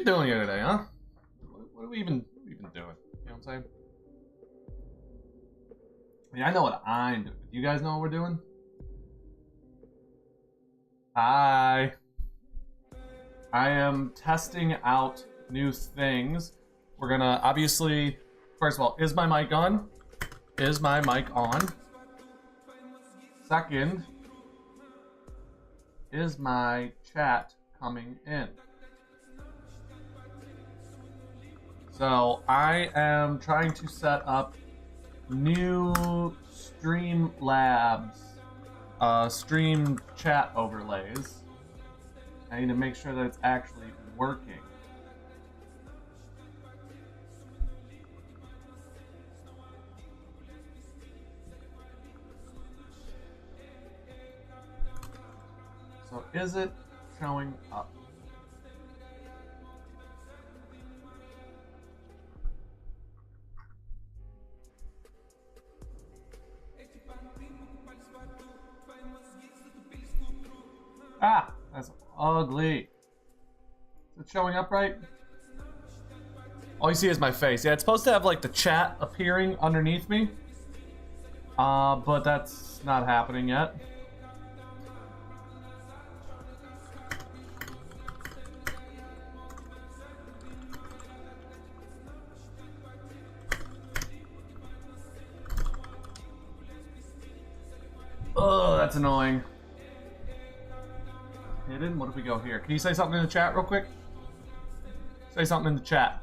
we doing here today, huh? What are we even doing? You know what I'm saying? I mean, I know what I'm doing. Do you guys know what we're doing? Hi. I am testing out new things. We're gonna obviously, first of all, is my mic on? Is my mic on? Second, is my chat coming in? So I am trying to set up new Streamlabs stream chat overlays. I need to make sure that it's actually working. So is it showing up? Ah, that's ugly. Is it showing up right? All you see is my face. Yeah, it's supposed to have like the chat appearing underneath me. But that's not happening yet. Oh, that's annoying. Hidden? What if we go here? Can you say something in the chat real quick? Say something in the chat.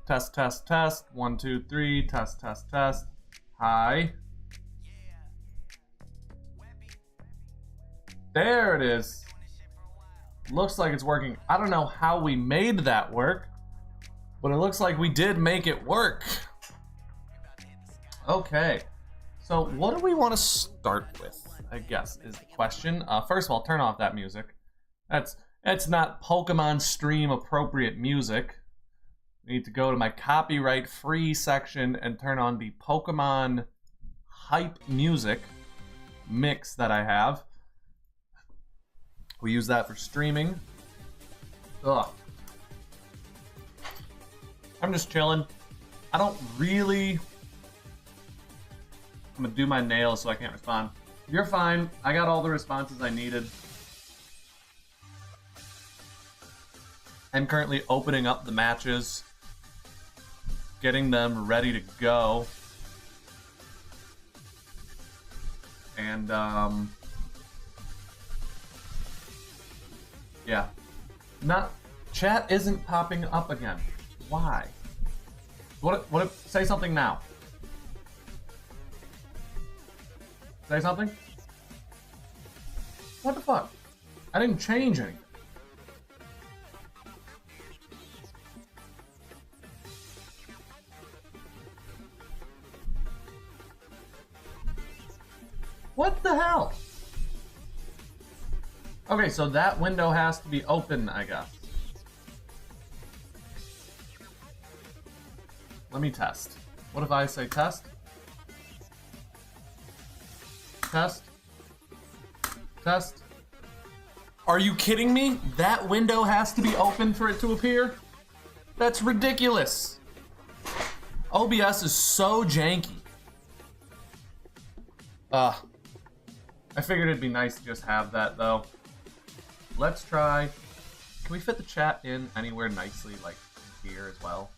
Test, test, test. 1, 2, 3. Test, test, test. Hi. There it is. Looks like it's working. I don't know how we made that work, but it looks like we did make it work. Okay. So what do we want to start with, I guess, is the question. First of all, turn off that music. That's not Pokemon stream appropriate music. I need to go to my copyright free section and turn on the Pokemon hype music mix that I have. We use that for streaming. Ugh. I'm just chilling. I don't really... I'm gonna do my nails so I can't respond. You're fine. I got all the responses I needed. I'm currently opening up the matches, getting them ready to go. And, yeah. Chat isn't popping up again. Why? What if, say something now. Say something? What the fuck? I didn't change anything. What the hell? Okay, so that window has to be open, I guess. Let me test. What if I say test? Test. Test. Are you kidding me? That window has to be open for it to appear? That's ridiculous. OBS is so janky. I figured it'd be nice to just have that though. Let's try. Can we fit the chat in anywhere nicely, like here as well?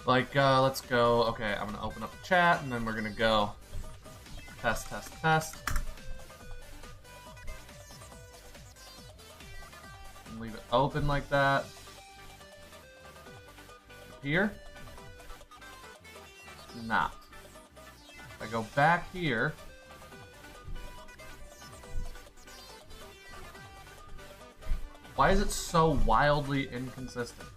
Like, let's go. Okay, I'm gonna open up the chat and then we're gonna go test, test, test. And leave it open like that. Here? Not. If I go back here. Why is it so wildly inconsistent?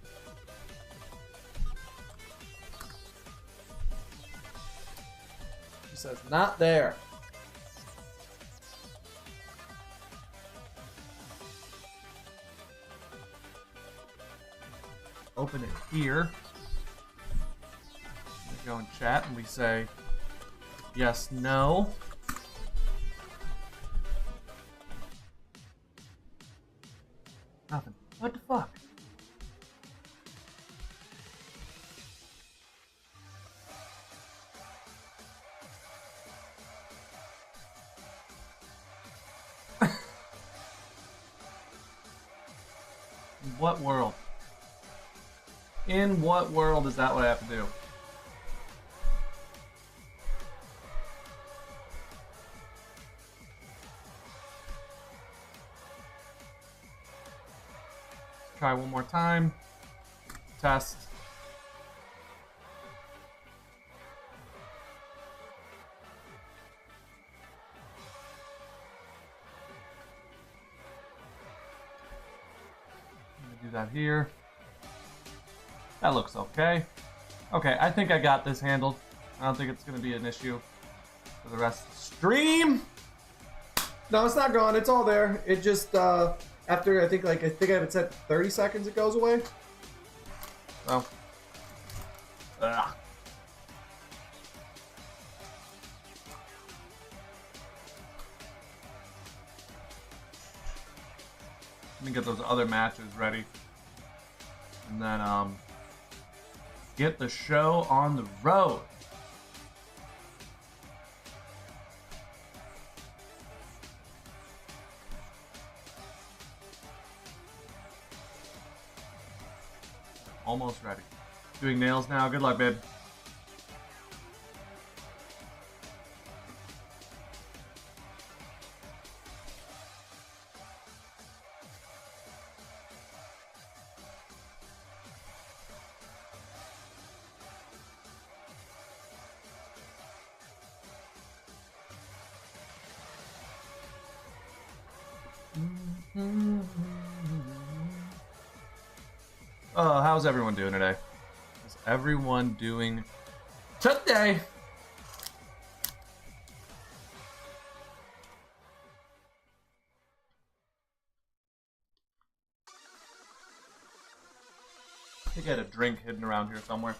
Says not there. open it here. We go in chat and we say yes, no. Nothing. What the fuck? What world? In what world is that what I have to do? Let's try one more time. Test. Do that here. That looks okay. Okay, I think I got this handled. I don't think it's going to be an issue for the rest of the stream. No, it's not gone. It's all there. It just after I think I have it set 30 seconds, it goes away. So. Ugh. Let me get those other matches ready. And then, get the show on the road. Almost ready. Doing nails now. Good luck, babe. How's everyone doing today? How's everyone doing today? I think I had a drink hidden around here somewhere.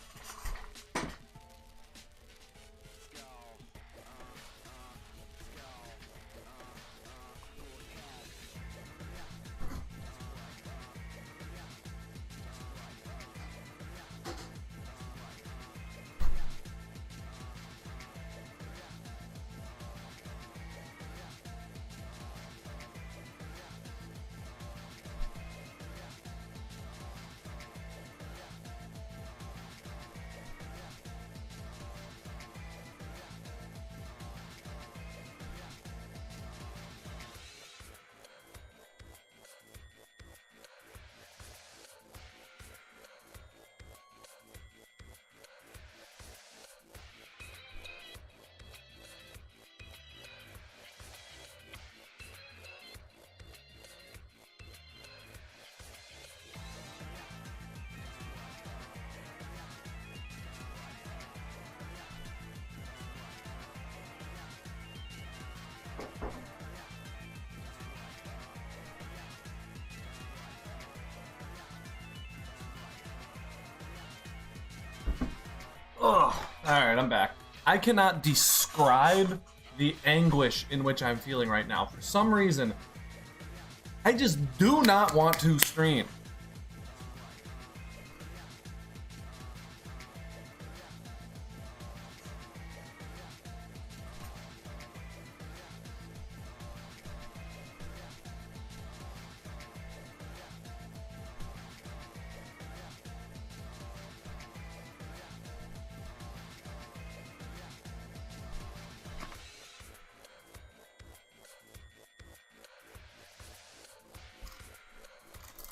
Ugh. Alright, I'm back. I cannot describe the anguish in which I'm feeling right now. For some reason, I just do not want to stream.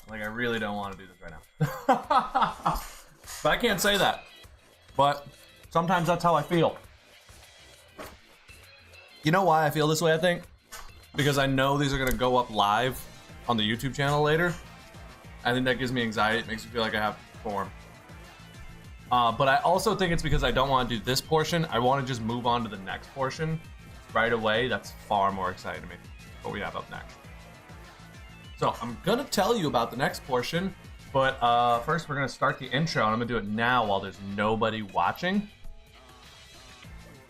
Like, I really don't want to do this right now. But I can't say that. But sometimes that's how I feel. You know why I feel this way, I think? Because I know these are going to go up live on the YouTube channel later. I think that gives me anxiety. It makes me feel like I have to perform. But I also think it's because I don't want to do this portion. I want to just move on to the next portion right away. That's far more exciting to me. What we have up next. So I'm gonna tell you about the next portion But first we're going to start the intro, and I'm going to do it now while there's nobody watching.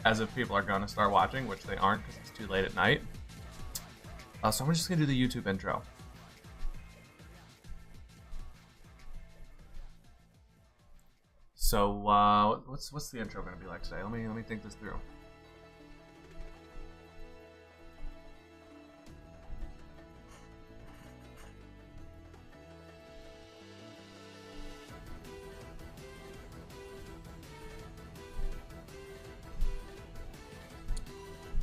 As if people are going to start watching, which they aren't because it's too late at night. So I'm just going to do the YouTube intro. So what's the intro going to be like today? Let me think this through.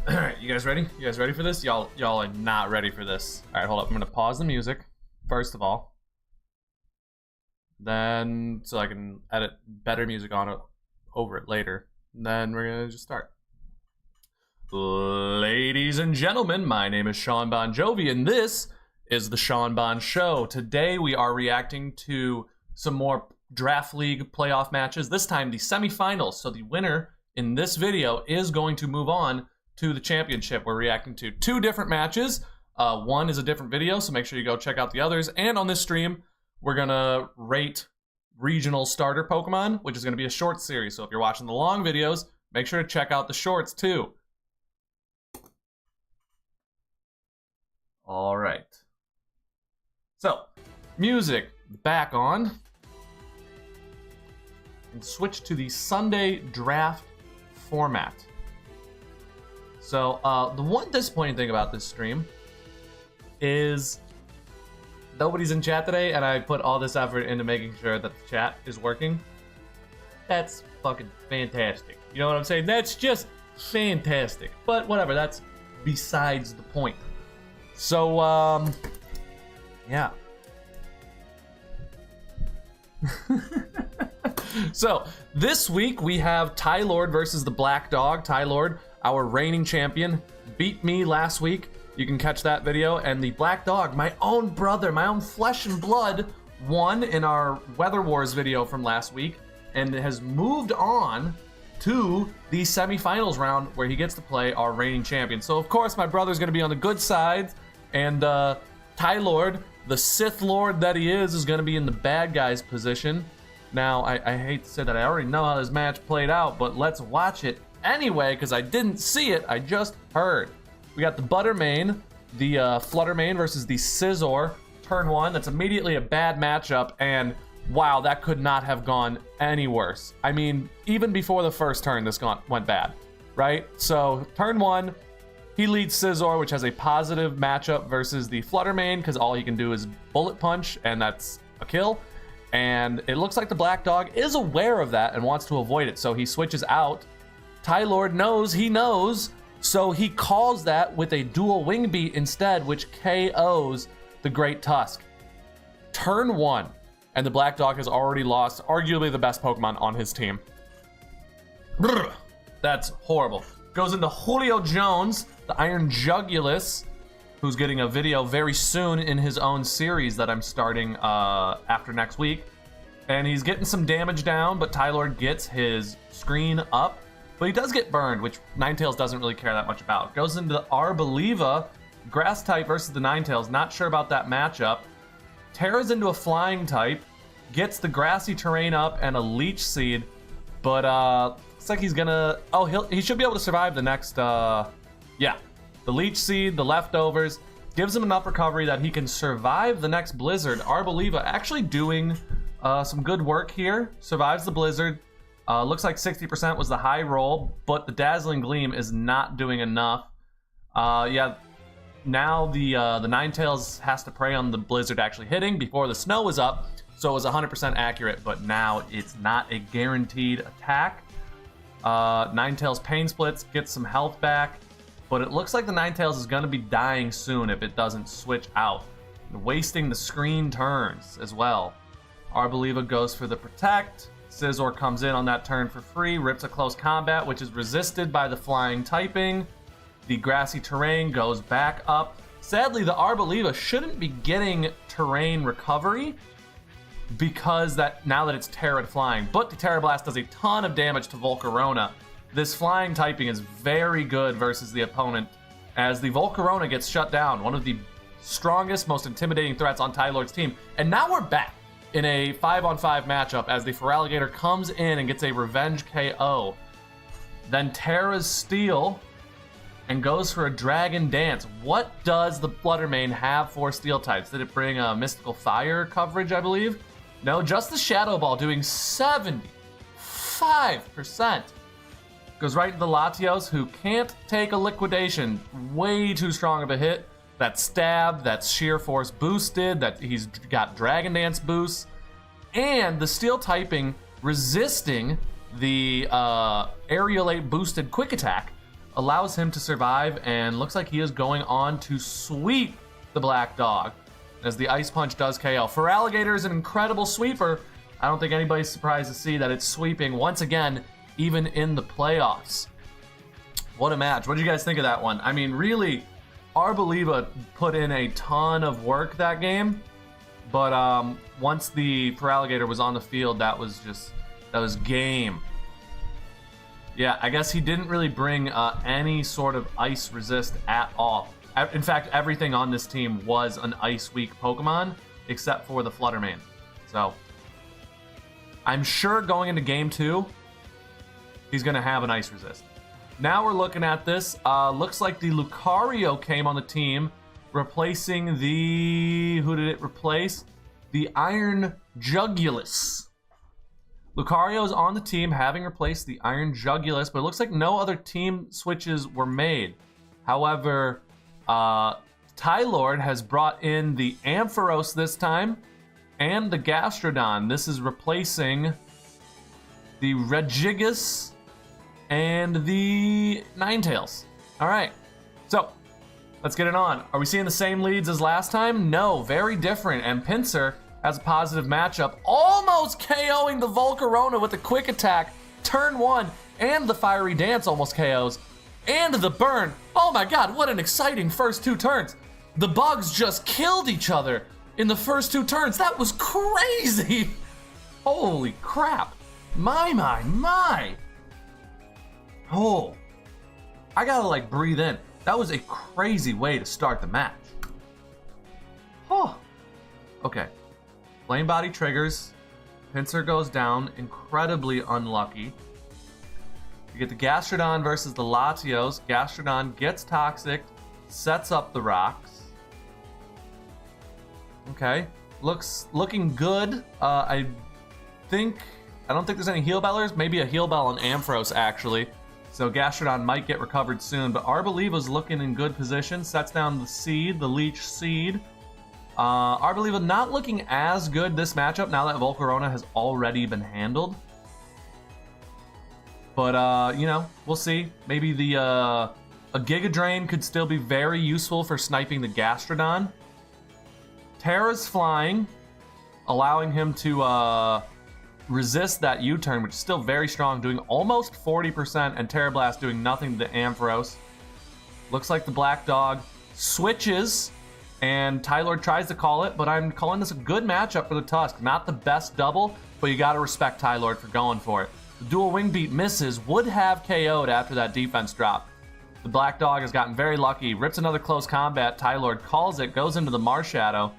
Alright, you guys ready? You guys ready for this? Y'all are not ready for this. Alright, hold up. I'm gonna pause the music, first of all. Then, so I can edit better music on it over it later. Then we're gonna just start. Ladies and gentlemen, my name is Sean Bon Jovi, and this is the Sean Bon Show. Today we are reacting to some more Draft League playoff matches. This time the semifinals. So the winner in this video is going to move on to the championship. We're reacting to two different matches. One is a different video, so make sure you go check out the others. And on this stream, we're gonna rate regional starter Pokemon, which is gonna be a short series. So if you're watching the long videos, make sure to check out the shorts too. All right. So, music back on. And switch to the Sunday draft format. So, the one disappointing thing about this stream is nobody's in chat today, and I put all this effort into making sure that the chat is working. That's fucking fantastic. You know what I'm saying? That's just fantastic. But whatever, that's besides the point. So, yeah. So, this week we have Tylord versus the Black Dog. Tylord, our reigning champion, beat me last week. You can catch that video. And the Black Dog, my own brother, my own flesh and blood, won in our Weather Wars video from last week and has moved on to the semifinals round where he gets to play our reigning champion. So, of course, my brother's going to be on the good side, and Tylord, the Sith Lord that he is going to be in the bad guy's position. Now, I hate to say that I already know how this match played out, but let's watch it anyway, because I didn't see it, I just heard. We got the Buttermane, the Fluttermane versus the Scizor, turn one. That's immediately a bad matchup, and wow, that could not have gone any worse. I mean, even before the first turn, this went bad, right? So, turn one, he leads Scizor, which has a positive matchup versus the Fluttermane, because all he can do is Bullet Punch, and that's a kill. And it looks like the Black Dog is aware of that and wants to avoid it, so he switches out. Tylord knows he knows, so he calls that with a dual wing beat instead, which KOs the Great Tusk. Turn one, and the Black Dog has already lost arguably the best Pokemon on his team. Brr, that's horrible. Goes into Julio Jones, the Iron Jugulus, who's getting a video very soon in his own series that I'm starting after next week. And he's getting some damage down, but Tylord gets his screen up. But he does get burned, which Ninetales doesn't really care that much about. Goes into the Arboliva, Grass type versus the Ninetales. Not sure about that matchup. Tears into a Flying type. Gets the Grassy Terrain up and a Leech Seed. But looks like he's gonna... Oh, he should be able to survive the next... Yeah. The Leech Seed, the leftovers. Gives him enough recovery that he can survive the next Blizzard. Arboliva actually doing some good work here. Survives the Blizzard. Looks like 60% was the high roll, but the Dazzling Gleam is not doing enough. Yeah, now the Ninetales has to prey on the Blizzard actually hitting. Before the snow was up, so it was 100% accurate, but now it's not a guaranteed attack. Ninetales Pain Splits, gets some health back, but it looks like the Ninetales is going to be dying soon if it doesn't switch out. Wasting the screen turns as well. Arboliva goes for the Protect. Scizor comes in on that turn for free, rips a close combat, which is resisted by the flying typing. The Grassy Terrain goes back up. Sadly, the Arboliva shouldn't be getting terrain recovery because now that it's Terra flying. But the Terra Blast does a ton of damage to Volcarona. This flying typing is very good versus the opponent, as the Volcarona gets shut down, one of the strongest, most intimidating threats on Tylord's team. And now we're back. in a 5-on-5 matchup as the Feraligatr comes in and gets a revenge KO. Then Terra's Steel and goes for a Dragon Dance. What does the Fluttermane have for Steel types? Did it bring a Mystical Fire coverage, I believe? No, just the Shadow Ball doing 75%. Goes right into the Latios, who can't take a Liquidation. Way too strong of a hit. That Stab, that's Sheer Force boosted, that he's got Dragon Dance boosts, and the Steel typing resisting the Aerialate boosted Quick Attack allows him to survive, and looks like he is going on to sweep the Black Dog as the Ice Punch does KO. Feraligatr is an incredible sweeper. I don't think anybody's surprised to see that it's sweeping once again, even in the playoffs. What a match. What did you guys think of that one? I mean, really, Arboliva put in a ton of work that game, but once the Feraligatr was on the field, that was game. Yeah, I guess he didn't really bring any sort of ice resist at all. In fact, everything on this team was an ice weak Pokemon, except for the Fluttermane. So, I'm sure going into game 2, he's going to have an ice resist. Now we're looking at this. Looks like the Lucario came on the team, replacing the... Who did it replace? The Iron Jugulus. Lucario's on the team, having replaced the Iron Jugulus, but it looks like no other team switches were made. However, Tylord has brought in the Ampharos this time, and the Gastrodon. This is replacing the Regigigas and the Ninetales. All right, so let's get it on. Are we seeing the same leads as last time? No, very different. And Pinsir has a positive matchup, almost KOing the Volcarona with a Quick Attack, turn 1, and the Fiery Dance almost KOs, and the Burn. Oh my god, what an exciting first 2 turns. The bugs just killed each other in the first 2 turns. That was crazy. Holy crap. My. Oh, I gotta like breathe in. That was a crazy way to start the match. Oh, okay. Flame Body triggers. Pinsir goes down. Incredibly unlucky. You get the Gastrodon versus the Latios. Gastrodon gets Toxic, sets up the rocks. Okay, looking good. I don't think there's any Heal Bellers. Maybe a Heal Bell on Ampharos actually. So Gastrodon might get recovered soon, but Arboliva's looking in good position. Sets down the Seed, the Leech Seed. Arboliva not looking as good this matchup now that Volcarona has already been handled. But, you know, we'll see. Maybe a Giga Drain could still be very useful for sniping the Gastrodon. Terra's flying, allowing him to resist that U-turn, which is still very strong, doing almost 40%, and Tera Blast doing nothing to the Ampharos. Looks like the Black Dog switches, and Tylord tries to call it, but I'm calling this a good matchup for the Tusk. Not the best double, but you gotta respect Tylord for going for it. The Dual Wing Beat misses, would have KO'd after that defense drop. The Black Dog has gotten very lucky, rips another close combat, Tylord calls it, goes into the Marshadow,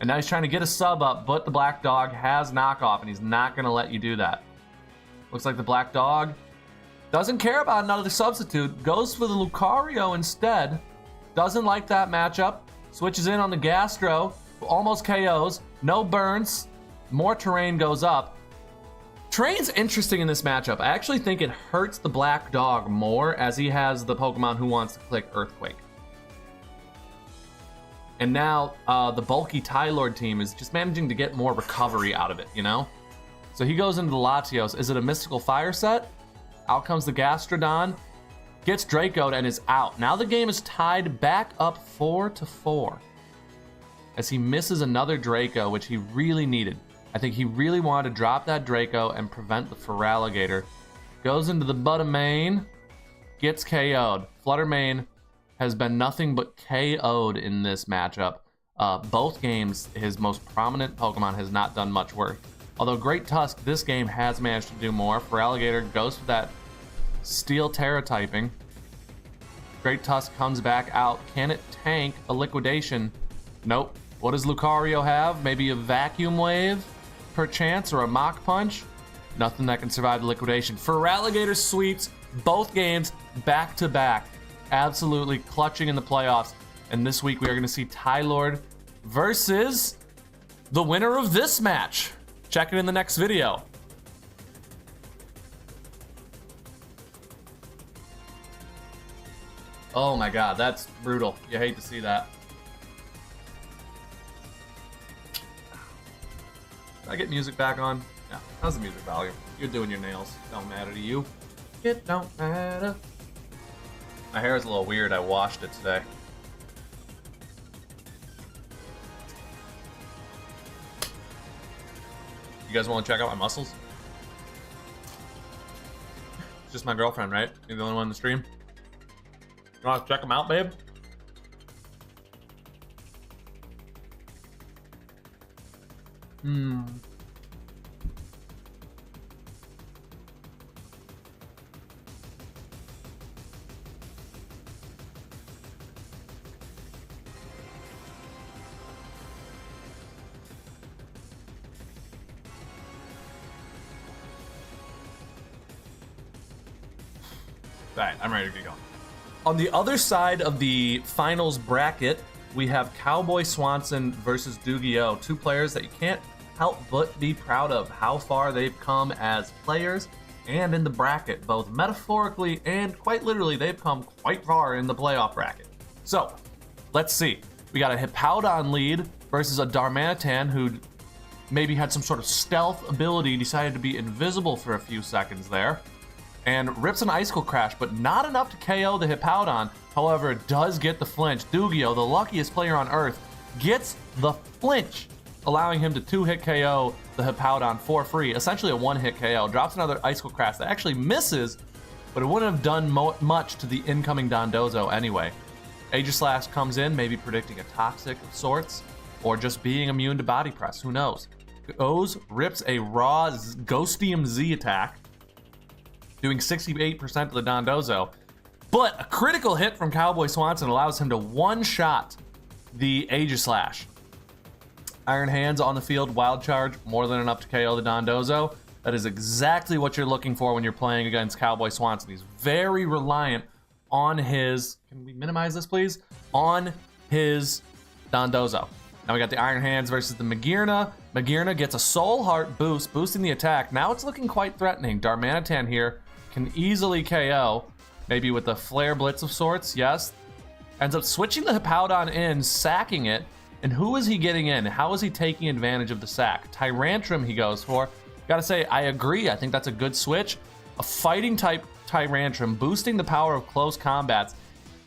and now he's trying to get a sub up, but the Black Dog has knockoff, and he's not going to let you do that. Looks like the Black Dog doesn't care about another substitute, goes for the Lucario instead, doesn't like that matchup, switches in on the Gastro, almost KOs, no burns, more terrain goes up. Terrain's interesting in this matchup. I actually think it hurts the Black Dog more as he has the Pokemon who wants to click Earthquake. And now the bulky Tylord team is just managing to get more recovery out of it, you know? So he goes into the Latios. Is it a Mystical Fire set? Out comes the Gastrodon. Gets Draco'd and is out. Now the game is tied back up 4-4. As he misses another Draco, which he really needed. I think he really wanted to drop that Draco and prevent the Feraligatr. Goes into the Buttermane. Gets KO'd. Fluttermane has been nothing but KO'd in this matchup. Both games, his most prominent Pokemon has not done much work. Although Great Tusk, this game has managed to do more. Feraligatr goes for that Steel Terra typing. Great Tusk comes back out. Can it tank a Liquidation? Nope. What does Lucario have? Maybe a Vacuum Wave? perchance, or a mock punch. Nothing that can survive the liquidation. Feraligatr sweeps both games back to back. Absolutely clutching in the playoffs. And this week we are going to see Tylord versus the winner of this match. Check it in the next video. Oh my god, that's brutal. You hate to see that. Did I get music back on? Yeah, how's the music volume? You're doing your nails. Don't matter to you. It don't matter. My hair is a little weird. I washed it today. You guys want to check out my muscles? It's just my girlfriend, right? You're the only one in the stream. You want to check them out, babe? Alright, I'm ready to get going. On the other side of the finals bracket, we have Cowboy Swanson versus Dugio, two players that you can't help but be proud of how far they've come as players and in the bracket, both metaphorically and quite literally. They've come quite far in the playoff bracket. So, let's see. We got a Hippowdon lead versus a Darmanitan who maybe had some sort of stealth ability, decided to be invisible for a few seconds there, and rips an Icicle Crash, but not enough to KO the Hippowdon. However, it does get the flinch. Dugio, the luckiest player on Earth, gets the flinch, allowing him to 2-hit KO the Hippowdon for free. Essentially a 1-hit KO. Drops another Icicle Crash that actually misses, but it wouldn't have done much to the incoming Dondozo anyway. Aegislash comes in, maybe predicting a Toxic of sorts, or just being immune to Body Press, who knows. Goes, rips a raw Ghostium Z attack, doing 68% of the Dondozo. But a critical hit from Cowboy Swanson allows him to one-shot the Aegislash. Iron Hands on the field, Wild Charge, more than enough to KO the Dondozo. That is exactly what you're looking for when you're playing against Cowboy Swanson. He's very reliant on his, can we minimize this please? On his Dondozo. Now we got the Iron Hands versus the Magearna. Magearna gets a Soul Heart boost, boosting the attack. Now it's looking quite threatening. Darmanitan here can easily KO, maybe with a Flare Blitz of sorts, yes. Ends up switching the Hippowdon in, sacking it, and who is he getting in? How is he taking advantage of the sack? Tyrantrum he goes for. Gotta say, I agree, I think that's a good switch. A fighting type Tyrantrum, boosting the power of close combats,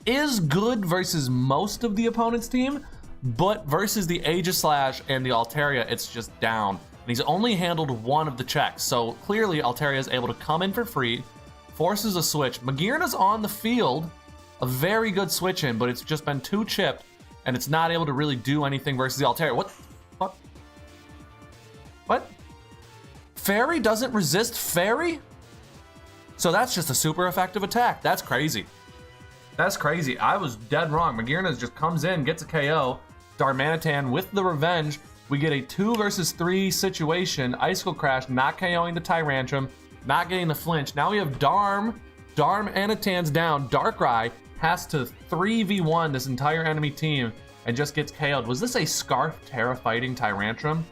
is good versus most of the opponent's team, but versus the Aegislash and the Altaria, it's just down. And he's only handled one of the checks, so clearly Altaria is able to come in for free, forces a switch. Magearna's on the field, a very good switch in, but it's just been too chipped, and it's not able to really do anything versus the Altaria. What? Fairy doesn't resist Fairy? So that's just a super effective attack. That's crazy. That's crazy. I was dead wrong. Magearna just comes in, gets a KO. Darmanitan with the revenge. We get a 2 versus 3 situation. Icicle Crash not KOing the Tyrantrum, not getting the flinch. Now we have Darm. Darmanitan's down. Darkrai has to 3v1 this entire enemy team and just gets KO'd. Was this a Scarf Terra fighting Tyrantrum?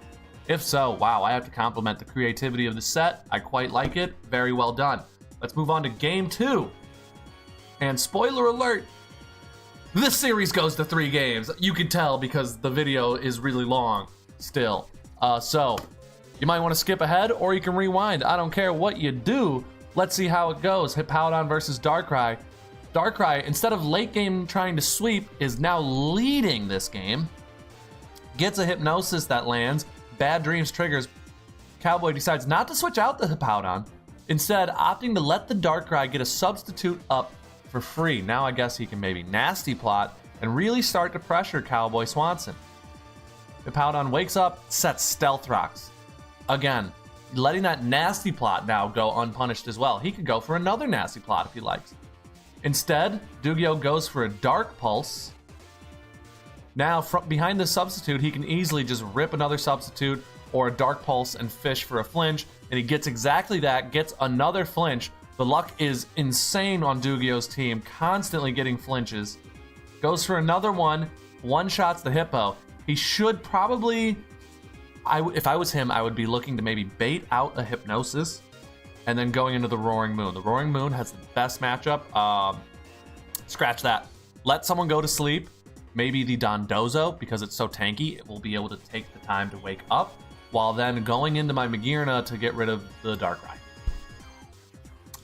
If so, wow, I have to compliment the creativity of the set. I quite like it. Very well done. Let's move on to game 2. And spoiler alert, this series goes to 3 games. You can tell because the video is really long still. So you might want to skip ahead or you can rewind. I don't care what you do. Let's see how it goes. Hippowdon versus Darkrai. Darkrai, instead of late game trying to sweep, is now leading this game. Gets a Hypnosis that lands. Bad Dreams triggers. Cowboy decides not to switch out the Hippowdon, instead opting to let the Darkrai get a substitute up for free. Now I guess he can maybe Nasty Plot and really start to pressure Cowboy Swanson. Hippowdon wakes up, sets Stealth Rocks. Again, letting that Nasty Plot now go unpunished as well. He could go for another Nasty Plot if he likes. Instead, Dugio goes for a Dark Pulse. Now, from behind the substitute, he can easily just rip another substitute, or a Dark Pulse and fish for a flinch, and he gets exactly that, gets another flinch. The luck is insane on Dugio's team, constantly getting flinches. Goes for another one-shots the Hippo. He should probably, if I was him, I would be looking to maybe bait out a Hypnosis and then going into the Roaring Moon. The Roaring Moon has the best matchup. Scratch that. Let someone go to sleep. Maybe the Dondozo, because it's so tanky, it will be able to take the time to wake up, while then going into my Magearna to get rid of the Darkrai.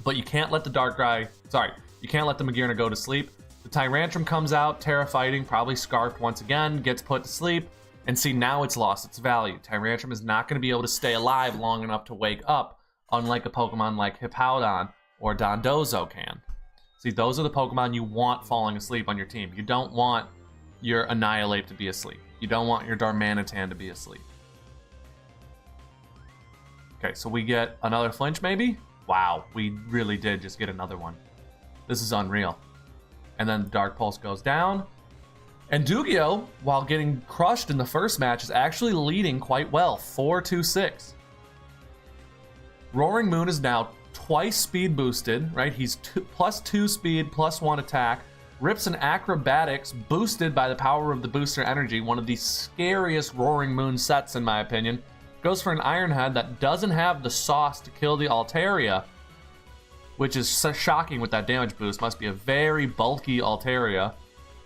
But you can't let the you can't let the Magearna go to sleep. The Tyrantrum comes out, Terra Fighting, probably Scarfed once again, gets put to sleep, and see, now it's lost its value. Tyrantrum is not going to be able to stay alive long enough to wake up, unlike a Pokemon like Hippowdon or Dondozo can. See, those are the Pokemon you want falling asleep on your team. You don't want your Annihilate to be asleep. You don't want your Darmanitan to be asleep. Okay, so we get another flinch maybe? Wow, we really did just get another one. This is unreal. And then Dark Pulse goes down. And Dugio, while getting crushed in the first match, is actually leading quite well, 4-2-6. Roaring Moon is now twice speed boosted, right? He's +2 speed, +1 attack. Rips an Acrobatics boosted by the power of the Booster Energy, one of the scariest Roaring Moon sets in my opinion. Goes for an Iron Head that doesn't have the sauce to kill the Altaria, which is so shocking with that damage boost. Must be a very bulky Altaria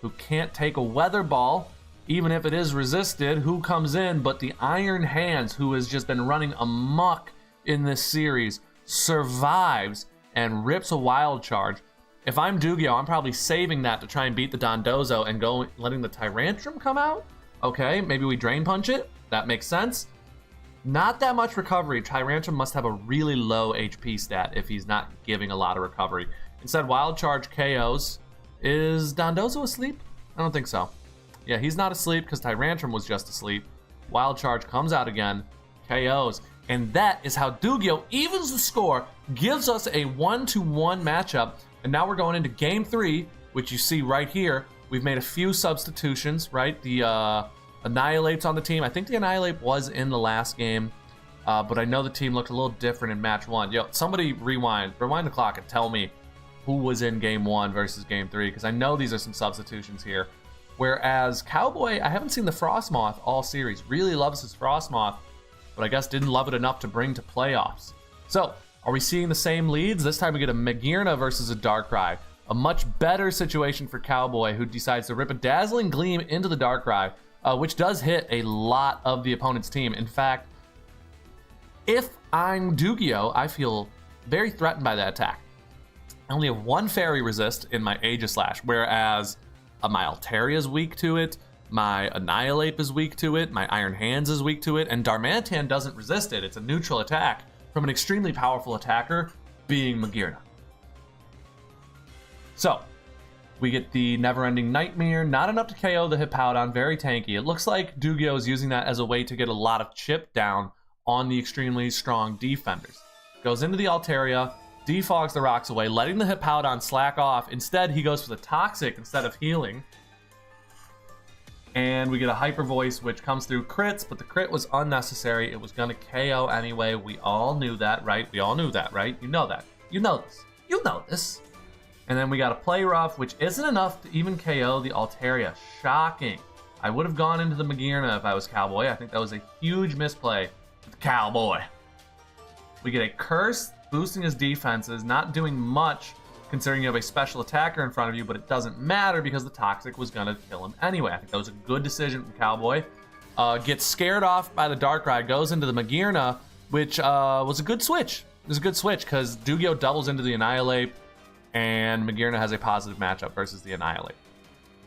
who can't take a Weather Ball, even if it is resisted. Who comes in but the Iron Hands, who has just been running amok in this series, survives and rips a Wild Charge. If I'm Dugio, I'm probably saving that to try and beat the Dondozo and letting the Tyrantrum come out. Okay, maybe we Drain Punch it. That makes sense. Not that much recovery. Tyrantrum must have a really low HP stat if he's not giving a lot of recovery. Instead, Wild Charge KOs. Is Dondozo asleep? I don't think so. Yeah, he's not asleep because Tyrantrum was just asleep. Wild Charge comes out again, KOs. And that is how Dugio evens the score, gives us a 1-1 matchup. And now we're going into game 3, which you see right here. We've made a few substitutions, right? The Annihilate's on the team. I think the Annihilate was in the last game, but I know the team looked a little different in match 1. Yo, somebody rewind the clock and tell me who was in game 1 versus game 3, because I know these are some substitutions here. Whereas Cowboy, I haven't seen the Frostmoth all series. Really loves his Frostmoth, but I guess didn't love it enough to bring to playoffs. So, are we seeing the same leads? This time we get a Magearna versus a Darkrai. A much better situation for Cowboy, who decides to rip a Dazzling Gleam into the Darkrai, which does hit a lot of the opponent's team. In fact, if I'm Dugio, I feel very threatened by that attack. I only have one Fairy Resist in my Aegislash, whereas my Altaria is weak to it, my Annihilate is weak to it, my Iron Hands is weak to it, and Darmanitan doesn't resist it. It's a neutral attack from an extremely powerful attacker, being Magearna. So, we get the Never-Ending Nightmare, not enough to KO the Hippowdon, very tanky. It looks like Dugio is using that as a way to get a lot of chip down on the extremely strong defenders. Goes into the Altaria, defogs the rocks away, letting the Hippowdon slack off. Instead, he goes for the Toxic instead of healing. And we get a Hyper Voice, which comes through crits, but the crit was unnecessary. It was going to KO anyway. We all knew that, right? We all knew that, right? You know that. You know this. You know this. And then we got a Play Rough, which isn't enough to even KO the Altaria. Shocking. I would have gone into the Magearna if I was Cowboy. I think that was a huge misplay with Cowboy. We get a Curse, boosting his defenses, not doing much considering you have a special attacker in front of you, but it doesn't matter because the Toxic was going to kill him anyway. I think that was a good decision from Cowboy. Gets scared off by the Darkrai, goes into the Magearna, which was a good switch. It was a good switch because Dugio doubles into the Annihilate, and Magearna has a positive matchup versus the Annihilate,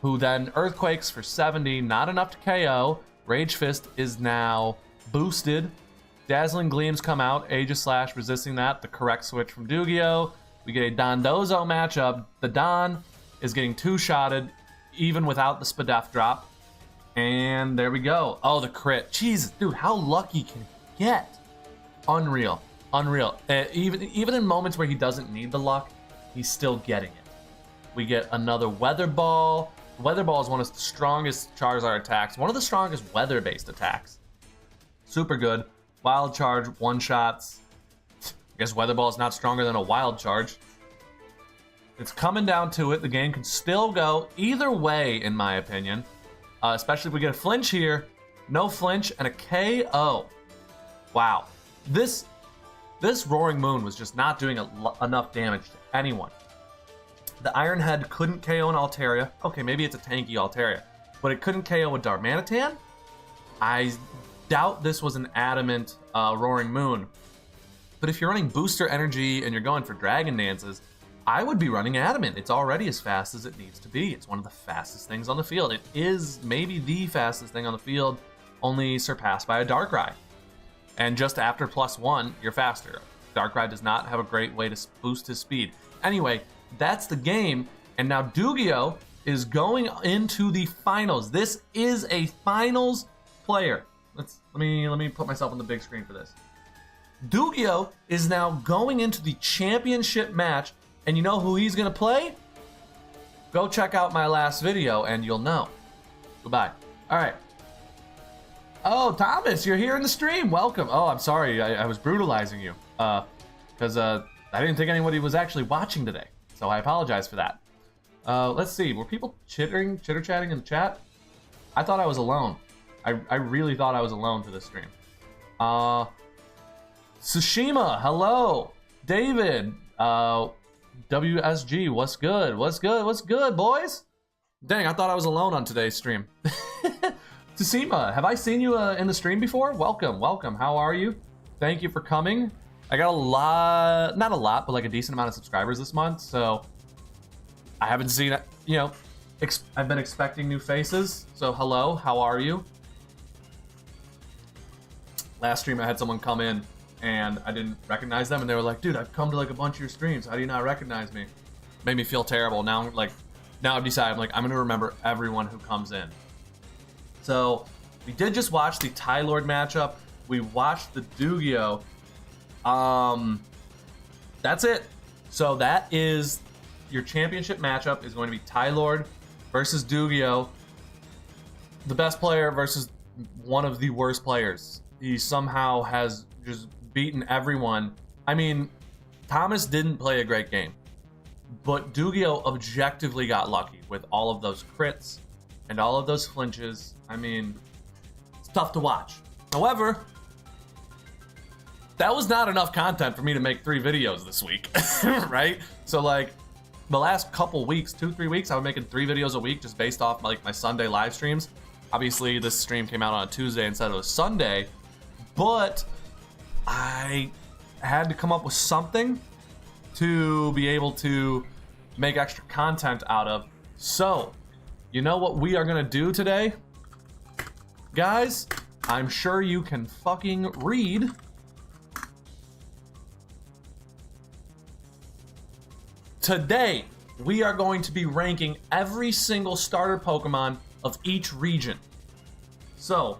who then Earthquakes for 70, not enough to KO. Rage Fist is now boosted. Dazzling Gleams come out, Aegislash resisting that, the correct switch from Dugio. We get a Dondozo matchup. The Don is getting two-shotted, even without the Spadef drop. And there we go. Oh, the crit. Jesus, dude, how lucky can he get? Unreal. Unreal. Even in moments where he doesn't need the luck, he's still getting it. We get another Weather Ball. Weather Ball is one of the strongest Charizard attacks, one of the strongest weather-based attacks. Super good. Wild Charge, one-shots. I guess Weather Ball is not stronger than a Wild Charge. It's coming down to it. The game can still go either way, in my opinion. Especially if we get a flinch here. No flinch and a KO. Wow. This Roaring Moon was just not doing enough damage to anyone. The Iron Head couldn't KO an Altaria. Okay, maybe it's a tanky Altaria. But it couldn't KO a Darmanitan? I doubt this was an adamant Roaring Moon. But if you're running Booster Energy and you're going for Dragon Dances, I would be running Adamant. It's already as fast as it needs to be. It's one of the fastest things on the field. It is maybe the fastest thing on the field, only surpassed by a Darkrai. And just after +1, you're faster. Darkrai does not have a great way to boost his speed. Anyway, that's the game, and now Dugio is going into the finals. This is a finals player. Let me put myself on the big screen for this. Dugio is now going into the championship match, and you know who he's gonna play? Go check out my last video and you'll know. Goodbye. All right. Oh, Thomas, you're here in the stream. Welcome. Oh, I'm sorry. I was brutalizing you. Because I didn't think anybody was actually watching today. So I apologize for that. Let's see. Were people chitter-chatting in the chat? I thought I was alone. I really thought I was alone for this stream. Tsushima, hello. David, WSG, what's good? What's good? What's good, boys? Dang, I thought I was alone on today's stream. Tsushima, have I seen you in the stream before? Welcome, welcome. How are you? Thank you for coming. I got a lot, not a lot, but like a decent amount of subscribers this month, so I haven't seen it, you know, I've been expecting new faces, so hello, how are you? Last stream I had someone come in and I didn't recognize them and they were like, dude, I've come to like a bunch of your streams, how do you not recognize me? Made me feel terrible. Now I've decided, I'm gonna remember everyone who comes in. So we did just watch the Tylord matchup. We watched the Dugio. That's it. So that is your championship matchup is going to be Tylord versus Dugio. The best player versus one of the worst players. He somehow has just beaten everyone. I mean, Thomas didn't play a great game, but Dugio objectively got lucky with all of those crits and all of those flinches. I mean, it's tough to watch. However, that was not enough content for me to make 3 videos this week, right? So like the last couple weeks, 2-3 weeks, I've been making 3 videos a week just based off like my Sunday live streams. Obviously this stream came out on a Tuesday instead of a Sunday, but I had to come up with something to be able to make extra content out of. So, you know what we are gonna do today? Guys, I'm sure you can fucking read. Today, we are going to be ranking every single starter Pokemon of each region. So,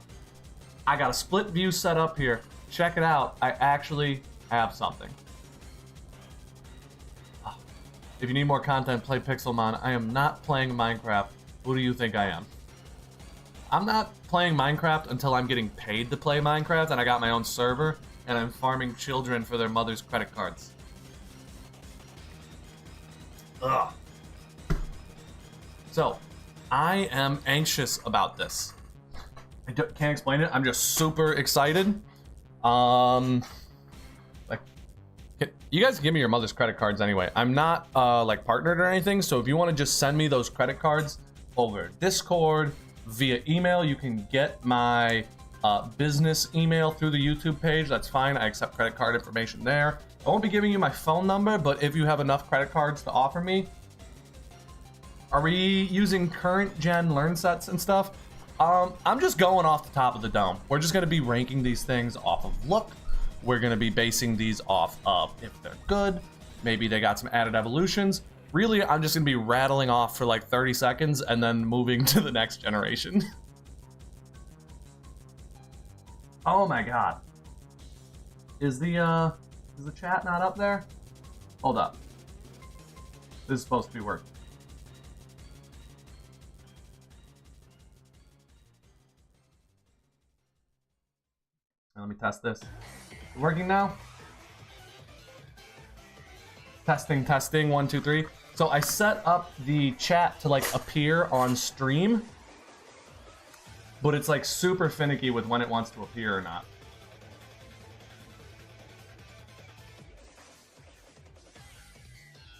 I got a split view set up here. Check it out. I actually have something. If you need more content, play Pixelmon. I am not playing Minecraft. Who do you think I am? I'm not playing Minecraft until I'm getting paid to play Minecraft and I got my own server and I'm farming children for their mother's credit cards. Ugh. So, I am anxious about this. I can't explain it. I'm just super excited. Like, you guys give me your mother's credit cards anyway. I'm not like partnered or anything, so if you want to just send me those credit cards over Discord, via email, you can get my business email through the YouTube page. That's fine. I accept credit card information there. I won't be giving you my phone number, but if you have enough credit cards to offer me. Are we using current gen learn sets and stuff? I'm just going off the top of the dome. We're just going to be ranking these things off of look. We're going to be basing these off of if they're good. Maybe they got some added evolutions. Really, I'm just going to be rattling off for like 30 seconds and then moving to the next generation. Oh my god. Is the chat not up there? Hold up. This is supposed to be working. let me test this. Working now? Testing, testing, 1, 2, 3. So I set up the chat to like appear on stream, but it's like super finicky with when it wants to appear or not.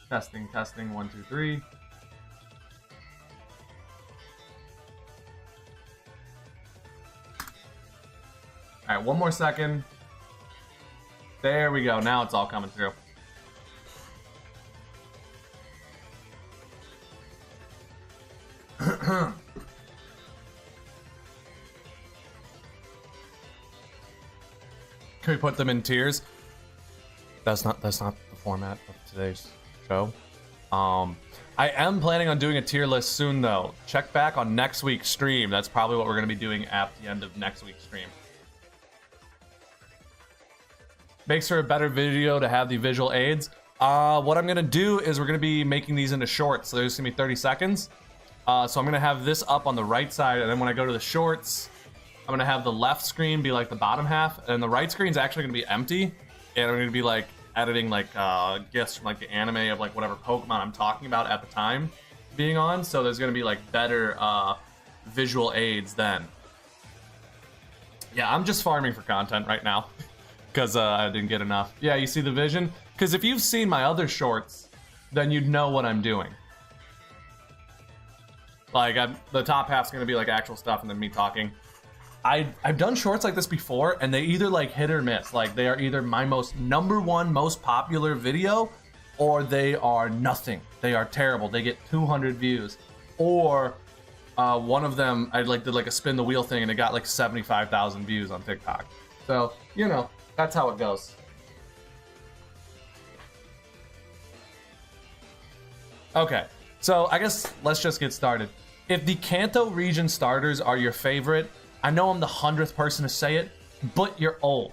Testing, testing, 1, 2, 3. All right, one more second. There we go. Now it's all coming through. Can we put them in tiers? That's not the format of today's show. I am planning on doing a tier list soon though. Check back on next week's stream. That's probably what we're going to be doing at the end of next week's stream. Makes for a better video to have the visual aids. What I'm going to do is we're going to be making these into shorts. So there's going to be 30 seconds. So I'm going to have this up on the right side, and then when I go to the shorts, I'm going to have the left screen be like the bottom half, and the right screen is actually going to be empty, and I'm going to be like editing like GIFs from like the anime of like whatever Pokemon I'm talking about at the time being on, so there's going to be like better visual aids then. Yeah, I'm just farming for content right now, because I didn't get enough. Yeah, you see the vision? Because if you've seen my other shorts, then you'd know what I'm doing. Like, the top half's gonna be like actual stuff and then me talking. I've done shorts like this before, and they either like hit or miss. Like, they are either my #1 most popular video, or they are nothing. They are terrible. They get 200 views. Or one of them, I like did like a spin the wheel thing, and it got like 75,000 views on TikTok. So, you know, that's how it goes. Okay, so I guess let's just get started. If the Kanto region starters are your favorite, I know I'm the 100th person to say it, but you're old.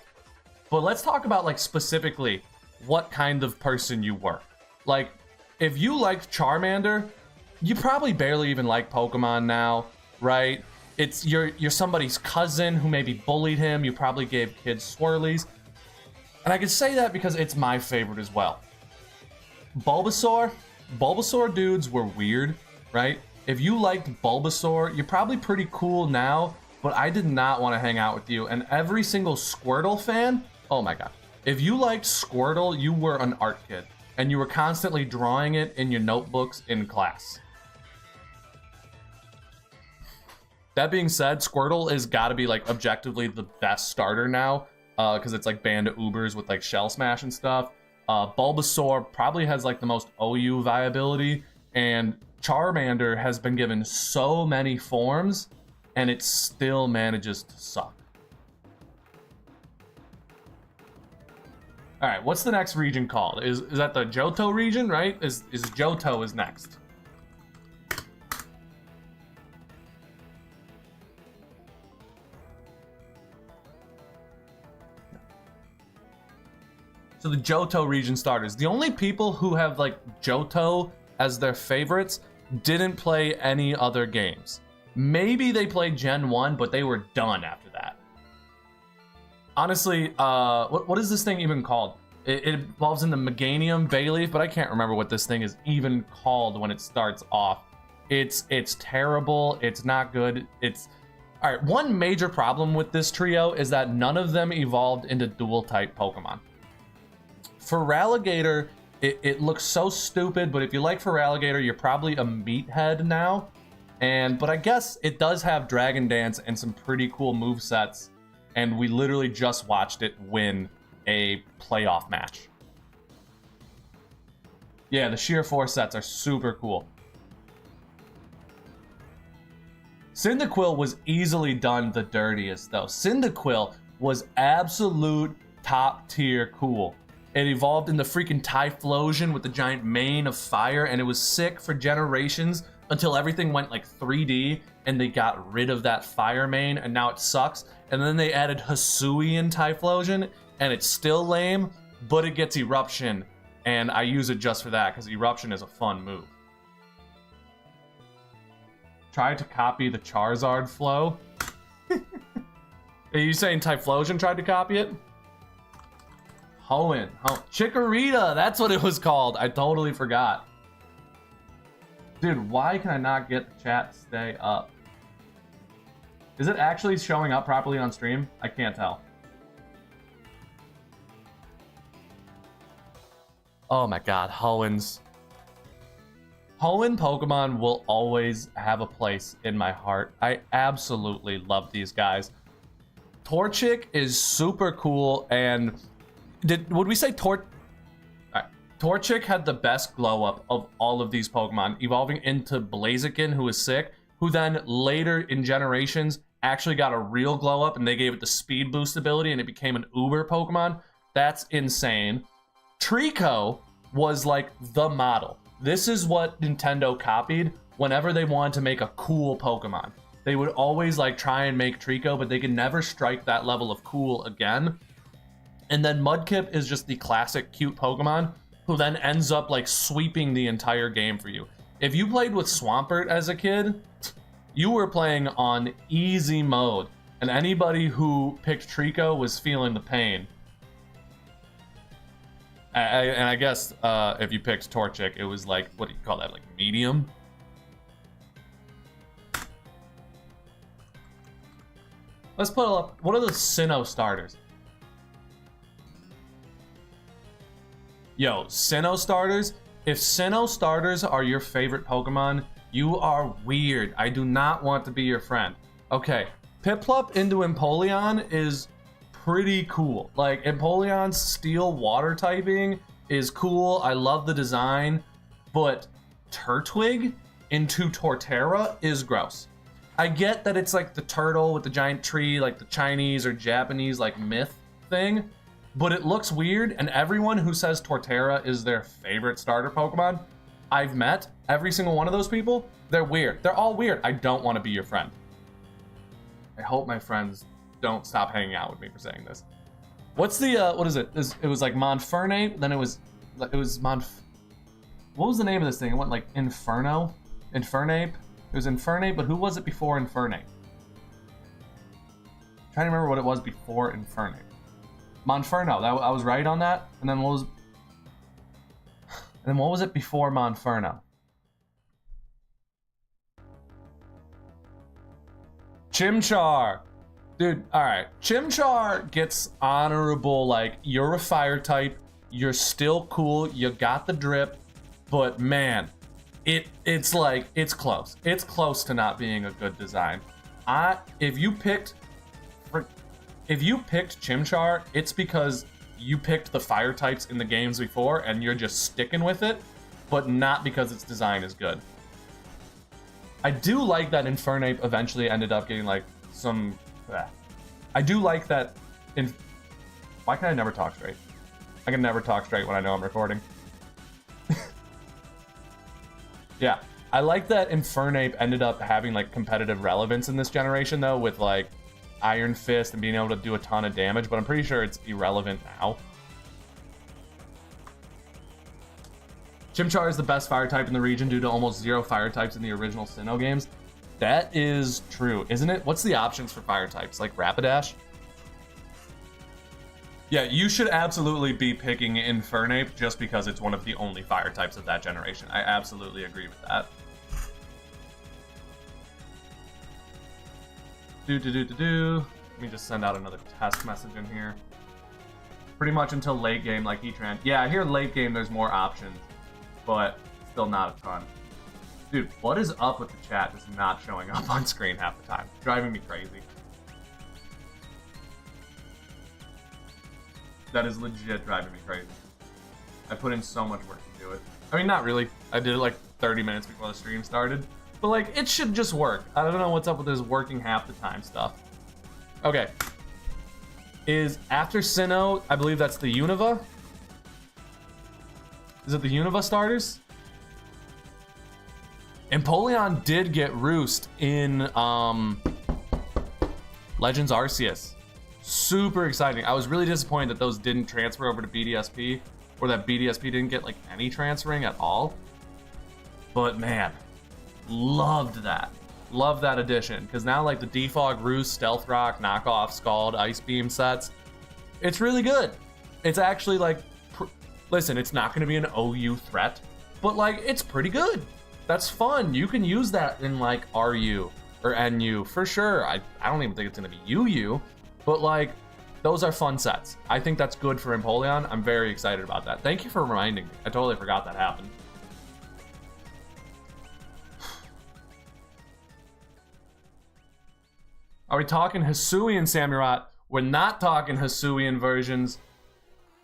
But let's talk about like specifically what kind of person you were. Like, if you liked Charmander, you probably barely even like Pokemon now, right? It's you're somebody's cousin who maybe bullied him. You probably gave kids swirlies. And I can say that because it's my favorite as well. Bulbasaur dudes were weird, right? If you liked Bulbasaur, you're probably pretty cool now, but I did not want to hang out with you. And every single Squirtle fan, oh my god. If you liked Squirtle, you were an art kid, and you were constantly drawing it in your notebooks in class. That being said, Squirtle has got to be like objectively the best starter now, because it's like banned to Ubers with like Shell Smash and stuff. Bulbasaur probably has like the most OU viability, and Charmander has been given so many forms, and it still manages to suck. All right, what's the next region called? Is that the Johto region, right? Is Johto is next? So the Johto region starters. The only people who have like Johto as their favorites didn't play any other games. Maybe they played Gen 1, but they were done after that. Honestly, what is this thing even called? It evolves into Meganium Bayleaf, but I can't remember what this thing is even called when it starts off. It's terrible. It's not good. All right, one major problem with this trio is that none of them evolved into dual-type Pokemon. Feraligatr, it looks so stupid, but if you like Feraligatr, you're probably a meathead now. But I guess it does have Dragon Dance and some pretty cool movesets, and we literally just watched it win a playoff match. Yeah, the Sheer Force sets are super cool. Cyndaquil was easily done the dirtiest, though. Cyndaquil was absolute top tier cool. It evolved in the freaking Typhlosion with the giant mane of fire, and it was sick for generations until everything went like 3D and they got rid of that fire mane, and now it sucks. And then they added Hisuian Typhlosion, and it's still lame, but it gets Eruption, and I use it just for that because Eruption is a fun move. Try to copy the Charizard flow. Are you saying Typhlosion tried to copy it? Hoenn. Chikorita, that's what it was called. I totally forgot. Dude, why can I not get the chat to stay up? Is it actually showing up properly on stream? I can't tell. Oh my god, Hoenns. Hoenn Pokemon will always have a place in my heart. I absolutely love these guys. Torchic is super cool, and would we say Torchic had the best glow up of all of these Pokemon, evolving into Blaziken, who is sick, who then later in generations actually got a real glow up, and they gave it the speed boost ability, and it became an Uber Pokemon. That's insane. Trico was like the model. This is what Nintendo copied whenever they wanted to make a cool Pokemon. They would always like try and make Trico, but they could never strike that level of cool again. And then Mudkip is just the classic cute Pokemon who then ends up like sweeping the entire game for you. If you played with Swampert as a kid, you were playing on easy mode, and anybody who picked Trico was feeling the pain. And I guess if you picked Torchic, it was like, what do you call that, like medium? Let's put up, what are the Sinnoh starters? Yo, Sinnoh starters? If Sinnoh starters are your favorite Pokemon, you are weird. I do not want to be your friend. Okay, Piplup into Empoleon is pretty cool. Like, Empoleon's steel water typing is cool. I love the design, but Turtwig into Torterra is gross. I get that it's like the turtle with the giant tree, like the Chinese or Japanese like myth thing, but it looks weird, and everyone who says Torterra is their favorite starter Pokemon I've met, every single one of those people, they're weird. They're all weird. I don't want to be your friend. I hope my friends don't stop hanging out with me for saying this. What's the, what is it? It was like Monfernape, then it was what was the name of this thing? It went like Inferno? Infernape? It was Infernape, but who was it before Infernape? I'm trying to remember what it was before Infernape. Monferno, I was right on that. And then what was it before Monferno? Chimchar. Dude, alright. Chimchar gets honorable, like, you're a fire type, you're still cool, you got the drip, but man, it's like, it's close. It's close to not being a good design. If you picked Chimchar, it's because you picked the fire types in the games before and you're just sticking with it, but not because its design is good. I do like that Infernape eventually ended up getting like some... I do like that... Why can I never talk straight? I can never talk straight when I know I'm recording. Yeah, I like that Infernape ended up having like competitive relevance in this generation though, with like Iron Fist and being able to do a ton of damage, but I'm pretty sure it's irrelevant now. Chimchar is the best fire type in the region due to almost zero fire types in the original Sinnoh games. That is true, isn't it? What's the options for fire types? Like Rapidash? Yeah, you should absolutely be picking Infernape just because it's one of the only fire types of that generation. I absolutely agree with that. Let me just send out another test message in here. Pretty much until late game, like Heatran. Yeah, I hear late game there's more options, but still not a ton. Dude, what is up with the chat just not showing up on screen half the time? Driving me crazy. That is legit driving me crazy. I put in so much work to do it. I mean, not really. I did it like 30 minutes before the stream started. But like, it should just work. I don't know what's up with this working half the time stuff. Okay. Is after Sinnoh, I believe that's the Unova? Is it the Unova starters? Empoleon did get Roost in Legends Arceus. Super exciting. I was really disappointed that those didn't transfer over to BDSP, or that BDSP didn't get like any transferring at all. But man, loved that. Love that addition, because now like the Defog, Roost, Stealth Rock, Knockoff, Scald, Ice Beam sets, it's really good. It's actually like, listen, it's not going to be an OU threat, but like it's pretty good. That's fun. You can use that in like RU or NU for sure. I don't even think it's going to be UU, but like those are fun sets. I think that's good for Empoleon. I'm very excited about that. Thank you for reminding me. I totally forgot that happened. Are we talking Hisuian Samurott? We're not talking Hisuian versions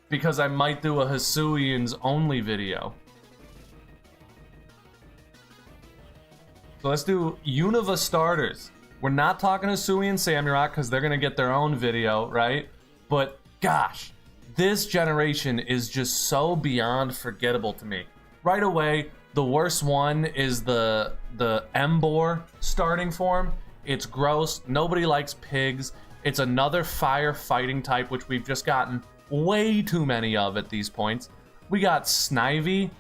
because I might do a Hisuians only video. So let's do Unova starters. We're not talking Hisuian Samurott because they're going to get their own video, right? But gosh, this generation is just so beyond forgettable to me. Right away, the worst one is the Emboar starting form. It's gross. Nobody likes pigs. It's another fire fighting type, which we've just gotten way too many of at these points. We got Snivy.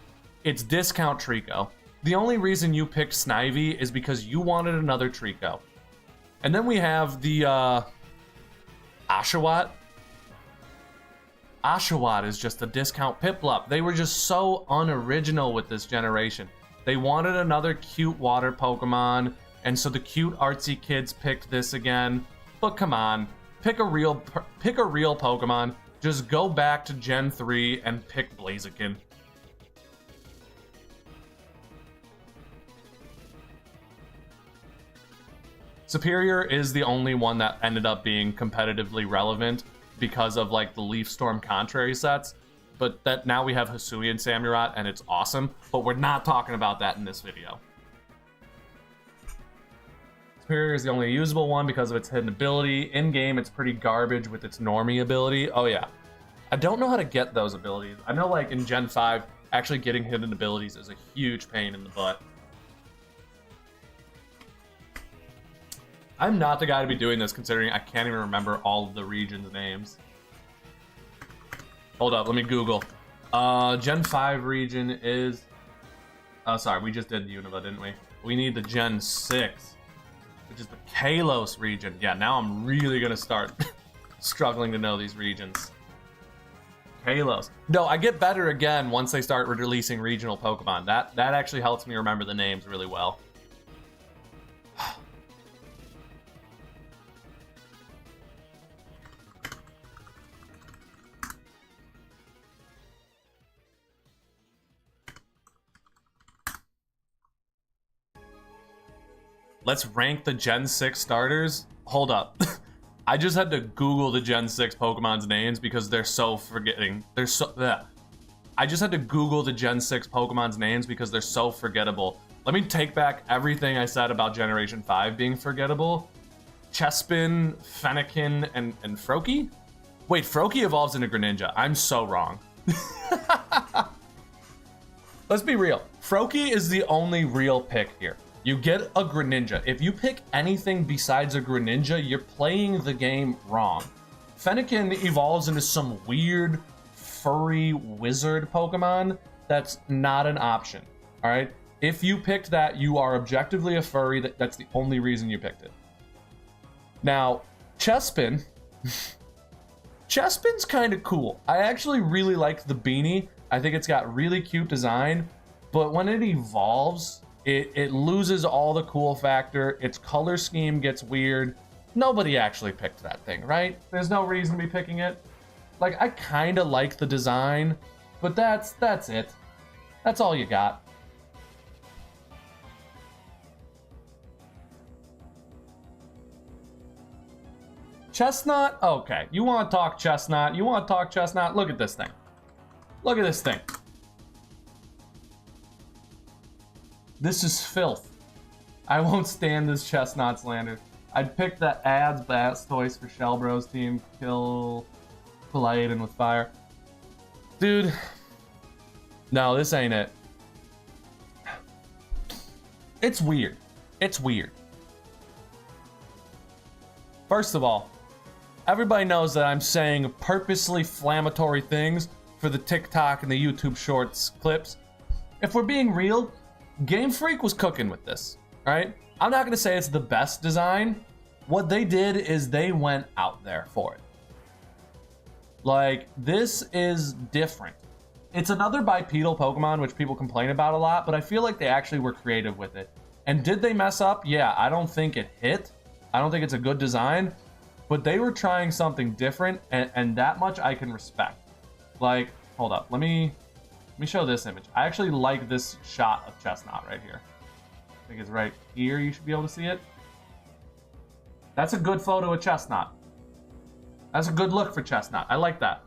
It's discount Trico. The only reason you picked Snivy is because you wanted another Trico. And then we have the Oshawott. Oshawott is just a discount Piplup. They were just so unoriginal with this generation. They wanted another cute water Pokemon, and so the cute artsy kids picked this again. But come on, pick a real Pokemon. Just go back to Gen 3 and pick Blaziken. Superior is the only one that ended up being competitively relevant because of like the Leaf Storm Contrary sets, but that now we have Hisuian Samurott and it's awesome, but we're not talking about that in this video. Superior is the only usable one because of its hidden ability. In-game, it's pretty garbage with its Normie ability. Oh yeah. I don't know how to get those abilities. I know like in Gen 5, actually getting hidden abilities is a huge pain in the butt. I'm not the guy to be doing this considering I can't even remember all of the region's names. Hold up, let me Google. Gen 5 region is... Oh, sorry, we just did Unova, didn't we? We need the Gen 6, which is the Kalos region. Yeah, now I'm really gonna start struggling to know these regions. Kalos. No, I get better again once they start releasing regional Pokemon. That actually helps me remember the names really well. Let's rank the Gen 6 starters. Hold up. I just had to Google the Gen 6 Pokemon's names because they're so forgetting. They're so... Yeah. I just had to Google the Gen 6 Pokemon's names because they're so forgettable. Let me take back everything I said about Generation 5 being forgettable. Chespin, Fennekin, and Froakie? Wait, Froakie evolves into Greninja. I'm so wrong. Let's be real. Froakie is the only real pick here. You get a Greninja. If you pick anything besides a Greninja, you're playing the game wrong. Fennekin evolves into some weird, furry wizard Pokemon that's not an option, all right? If you picked that, you are objectively a furry. That's the only reason you picked it. Now, Chespin. Chespin's kind of cool. I actually really like the beanie. I think it's got really cute design, but when it evolves... It loses all the cool factor. Its color scheme gets weird. Nobody actually picked that thing, right? There's no reason to be picking it. Like, I kind of like the design, but that's it. That's all you got. Chestnut? Okay, you want to talk Chestnut? You want to talk Chestnut? Look at this thing. Look at this thing. This is filth. I won't stand this Chestnut slander. I'd pick that ads Blastoise for Shellbro's team. Kill Paladin with fire. Dude. No, this ain't it. It's weird. It's weird. First of all, everybody knows that I'm saying purposely inflammatory things for the TikTok and the YouTube Shorts clips. If we're being real, Game Freak was cooking with this, all right? I'm not going to say it's the best design. What they did is they went out there for it. Like, this is different. It's another bipedal Pokemon, which people complain about a lot, but I feel like they actually were creative with it. And did they mess up? Yeah, I don't think it hit. I don't think it's a good design, but they were trying something different, and that much I can respect. Like, hold up, let me show this image. I actually like this shot of Chestnut right here. I think it's right here, you should be able to see it. That's a good photo of Chestnut. That's a good look for Chestnut. I like that.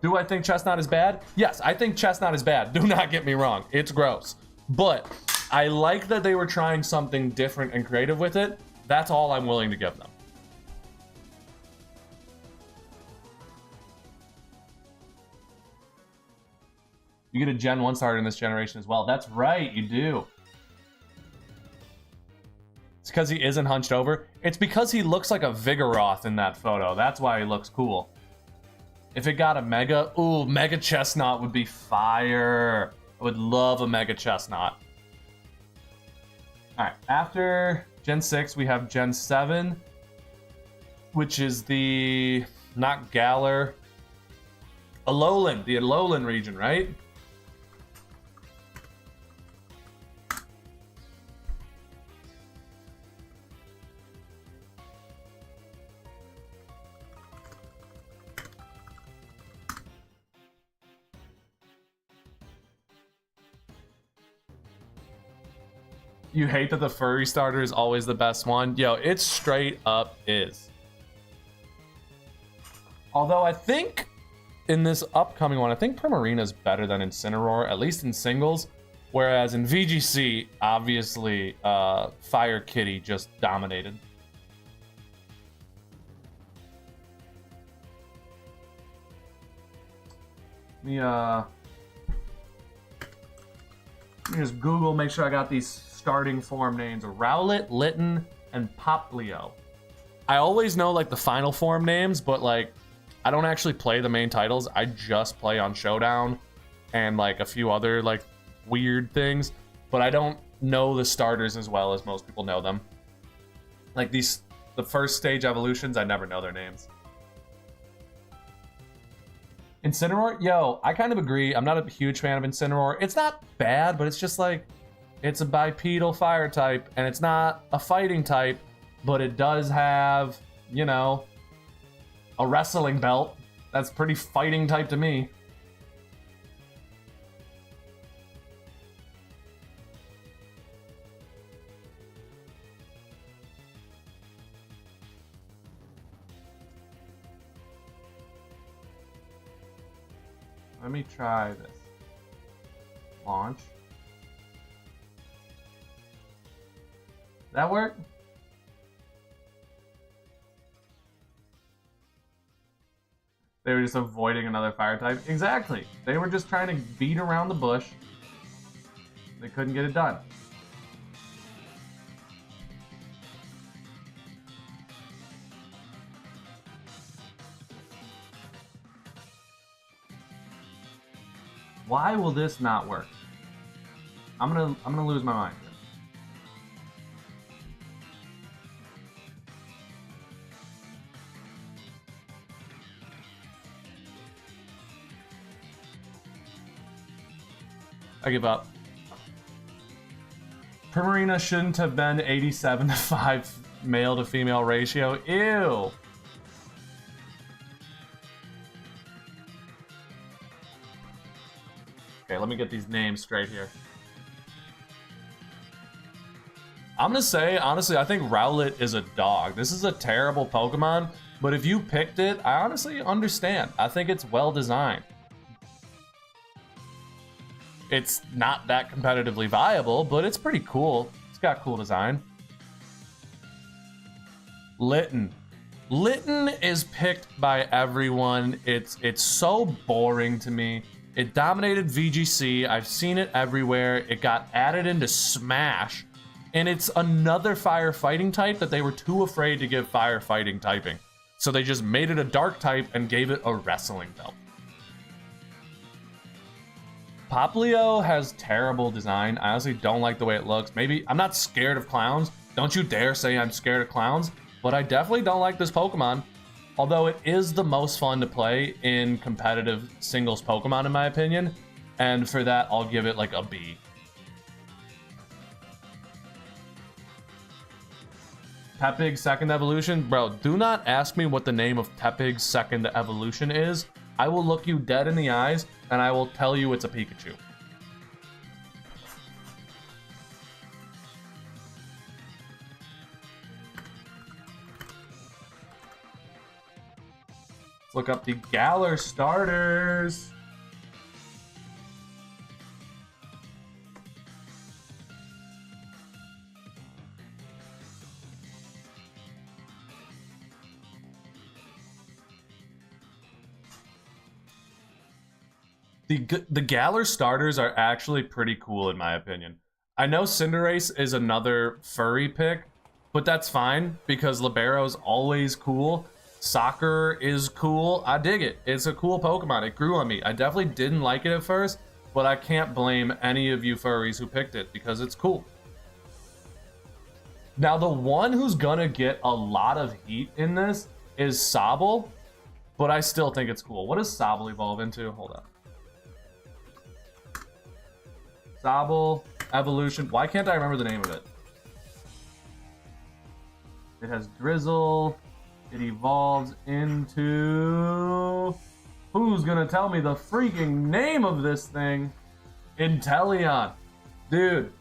Do I think Chestnut is bad? Yes, I think Chestnut is bad. Do not get me wrong. It's gross. But I like that they were trying something different and creative with it. That's all I'm willing to give them. You get a Gen 1 starter in this generation as well. That's right, you do. It's because he isn't hunched over. It's because he looks like a Vigoroth in that photo. That's why he looks cool. If it got a Mega, ooh, Mega Chestnut would be fire. I would love a Mega Chestnut. All right, after Gen 6, we have Gen 7, which is the, not Galar, Alolan, the Alolan region, right? You hate that the furry starter is always the best one? Yo, it straight up is. Although I think in this upcoming one, I think Primarina is better than Incineroar, at least in singles. Whereas in VGC, obviously, Fire Kitty just dominated. Let me just Google, make sure I got these starting form names. Rowlet, Litten, and Poplio. I always know like the final form names, but like I don't actually play the main titles. I just play on Showdown and like a few other like weird things, but I don't know the starters as well as most people know them. Like the first stage evolutions, I never know their names. Incineroar? Yo, I kind of agree. I'm not a huge fan of Incineroar. It's not bad, but it's just like, it's a bipedal fire type, and it's not a fighting type, but it does have, you know, a wrestling belt. That's pretty fighting type to me. Let me try this. Launch. That work? They were just avoiding another fire type. Exactly. They were just trying to beat around the bush. They couldn't get it done. Why will this not work? I'm gonna lose my mind here. I give up. Primarina shouldn't have been 87 to 5 male to female ratio. Ew. Okay, let me get these names straight here. I'm gonna say, honestly, I think Rowlet is a dog. This is a terrible Pokemon, but if you picked it, I honestly understand. I think it's well designed. It's not that competitively viable, but it's pretty cool. It's got cool design. Litten. Litten is picked by everyone. It's so boring to me. It dominated VGC. I've seen it everywhere. It got added into Smash. And it's another fire fighting type that they were too afraid to give fire fighting typing. So they just made it a dark type and gave it a wrestling belt. Poplio has terrible design. I honestly don't like the way it looks. Maybe I'm not scared of clowns. Don't you dare say I'm scared of clowns. But I definitely don't like this Pokemon. Although it is the most fun to play in competitive singles Pokemon in my opinion. And for that, I'll give it like a B. Tepig's second evolution? Bro, do not ask me what the name of Tepig's second evolution is. I will look you dead in the eyes, and I will tell you it's a Pikachu. Let's look up the Galar starters. The Galar starters are actually pretty cool in my opinion. I know Cinderace is another furry pick, but that's fine because Libero's always cool. Soccer is cool. I dig it. It's a cool Pokemon. It grew on me. I definitely didn't like it at first, but I can't blame any of you furries who picked it because it's cool. Now, the one who's gonna get a lot of heat in this is Sobble, but I still think it's cool. What does Sobble evolve into? Hold up. Sobble evolution. Why can't I remember the name of it? It has Drizzle. It evolves into... Who's gonna tell me the freaking name of this thing? Inteleon. Dude.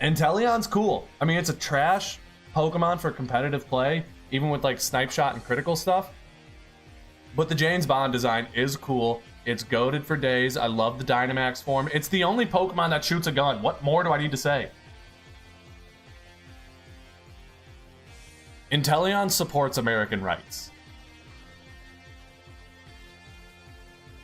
Inteleon's cool. I mean, it's a trash Pokemon for competitive play, even with like Snipe Shot and critical stuff. But the James Bond design is cool. It's goated for days. I love the Dynamax form. It's the only Pokemon that shoots a gun. What more do I need to say? Inteleon supports American rights.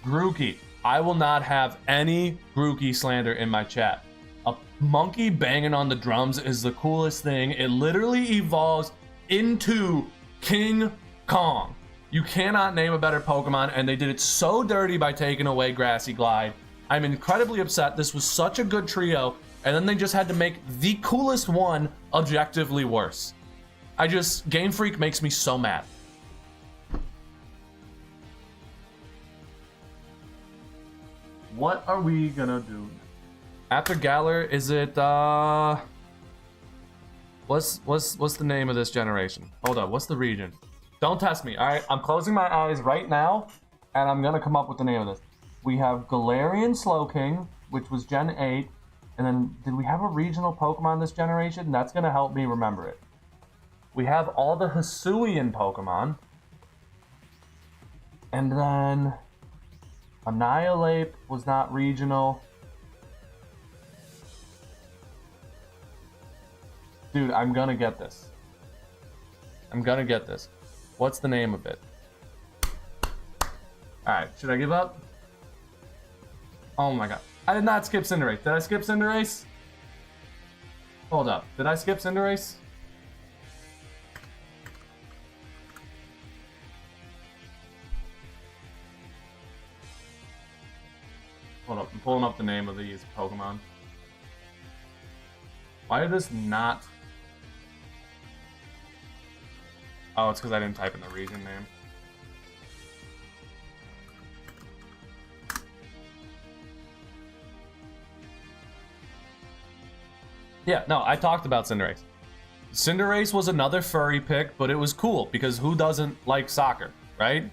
Grookey. I will not have any Grookey slander in my chat. A monkey banging on the drums is the coolest thing. It literally evolves into King Kong. You cannot name a better Pokemon, and they did it so dirty by taking away Grassy Glide. I'm incredibly upset. This was such a good trio, and then they just had to make the coolest one objectively worse. Game Freak makes me so mad. What are we gonna do? After Galar, is it, what's the name of this generation? Hold up, what's the region? Don't test me, alright? I'm closing my eyes right now, and I'm gonna come up with the name of this. We have Galarian Slowking, which was Gen 8, and then did we have a regional Pokemon this generation? That's gonna help me remember it. We have all the Hisuian Pokemon, and then Annihilate was not regional. Dude, I'm gonna get this. What's the name of it? Alright, should I give up? Oh my god. I did not skip Cinderace. Did I skip Cinderace? Hold up. Did I skip Cinderace? Hold up. I'm pulling up the name of these Pokemon. Why did this not... Oh, it's because I didn't type in the region name. Yeah, no, I talked about Cinderace. Cinderace was another furry pick, but it was cool because who doesn't like soccer, right?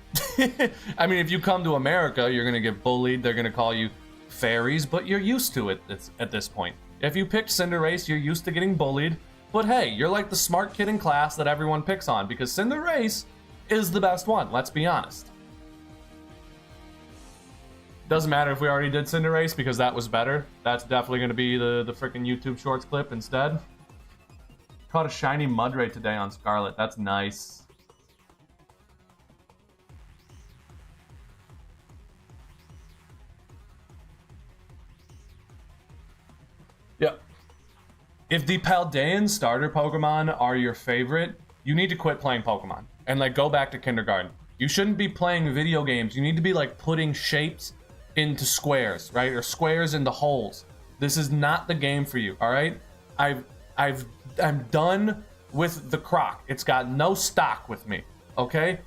I mean, if you come to America, you're going to get bullied. They're going to call you fairies, but you're used to it at this point. If you picked Cinderace, you're used to getting bullied. But hey, you're like the smart kid in class that everyone picks on because Cinderace is the best one, let's be honest. Doesn't matter if we already did Cinderace because that was better. That's definitely going to be the freaking YouTube Shorts clip instead. Caught a shiny Mudray today on Scarlet. That's nice. Yeah. If the Paldean starter Pokemon are your favorite, you need to quit playing Pokemon and like go back to kindergarten. You shouldn't be playing video games. You need to be like putting shapes into squares, right? Or squares into holes. This is not the game for you, all right? I'm done with the croc. It's got no stock with me, okay?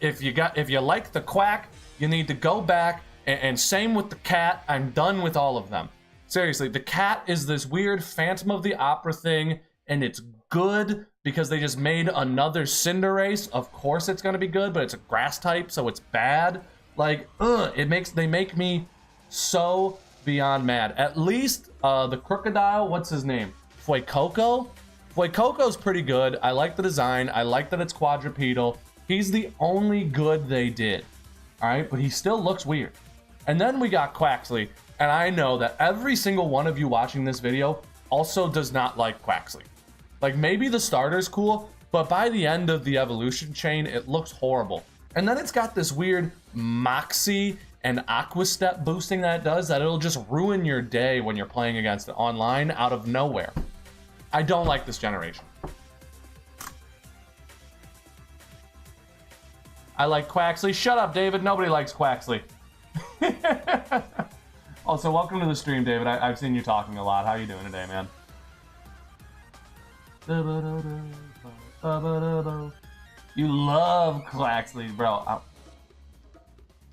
If you like the quack, you need to go back, and same with the cat. I'm done with all of them. Seriously, the cat is this weird Phantom of the Opera thing, and it's good because they just made another Cinderace. Of course it's gonna be good, but it's a grass type, so it's bad. Like, they make me so beyond mad. At least the crocodile, what's his name? Fuecoco? Fuecoco's pretty good. I like the design. I like that it's quadrupedal. He's the only good they did. All right, but he still looks weird. And then we got Quaxly, and I know that every single one of you watching this video also does not like Quaxly. Like, maybe the starter's cool, but by the end of the evolution chain, it looks horrible. And then it's got this weird Moxie and Aqua Step boosting that it does, that it'll just ruin your day when you're playing against it online out of nowhere. I don't like this generation. I like Quaxly. Shut up, David. Nobody likes Quaxly. Also, welcome to the stream, David. I've seen you talking a lot. How you doing today, man? You love Quaxly, bro.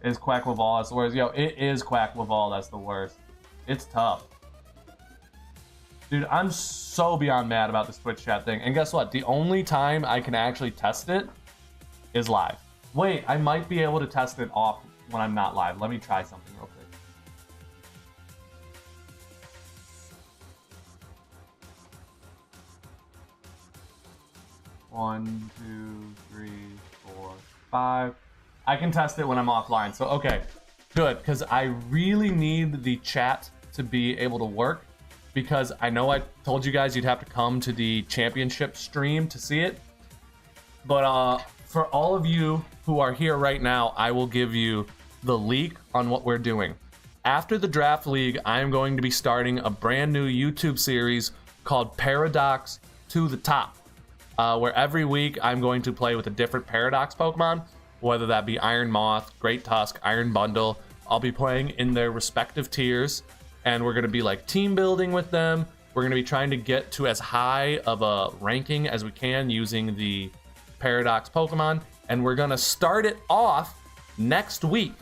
Is Quackleval, that's the worst. Yo, it is Quackleval, that's the worst. It's tough. Dude, I'm so beyond mad about this Twitch chat thing. And guess what? The only time I can actually test it is live. Wait, I might be able to test it off when I'm not live. Let me try something real quick. One, two, three, four, five. I can test it when I'm offline. So, okay, good, because I really need the chat to be able to work, because I know I told you guys you'd have to come to the championship stream to see it. But for all of you who are here right now, I will give you the leak on what we're doing. After the draft league, I am going to be starting a brand new YouTube series called Paradox to the Top, where every week I'm going to play with a different Paradox Pokemon, whether that be Iron Moth, Great Tusk, Iron Bundle. I'll be playing in their respective tiers, and we're going to be like team building with them. We're going to be trying to get to as high of a ranking as we can using the Paradox Pokemon, and we're going to start it off next week,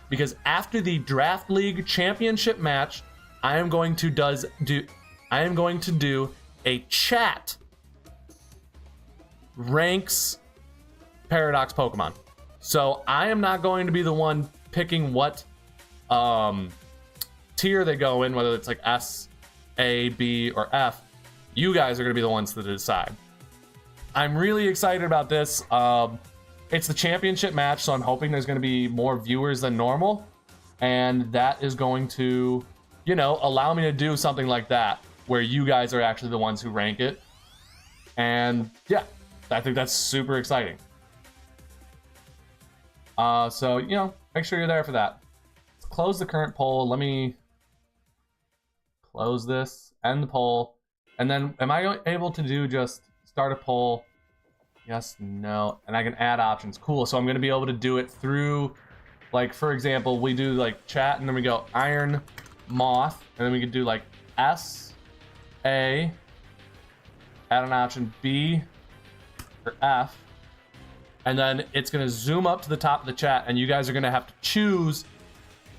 because after the Draft League Championship match, I am going to do a chat ranks Paradox Pokemon. So I am not going to be the one picking what tier they go in, whether it's like S, A, B, or F. You guys are going to be the ones to decide. I'm really excited about this. It's the championship match, so I'm hoping there's going to be more viewers than normal, and that is going to, you know, allow me to do something like that, where you guys are actually the ones who rank it. And yeah, I think that's super exciting. So, you know, make sure you're there for that. Let's close the current poll. Let me close this, end the poll, and then am I able to do just start a poll? Yes, no, and I can add options. Cool, so I'm going to be able to do it through, like, for example, we do like chat, and then we go Iron Moth, and then we could do like S, A, add an option B or F, and then it's going to zoom up to the top of the chat, and you guys are going to have to choose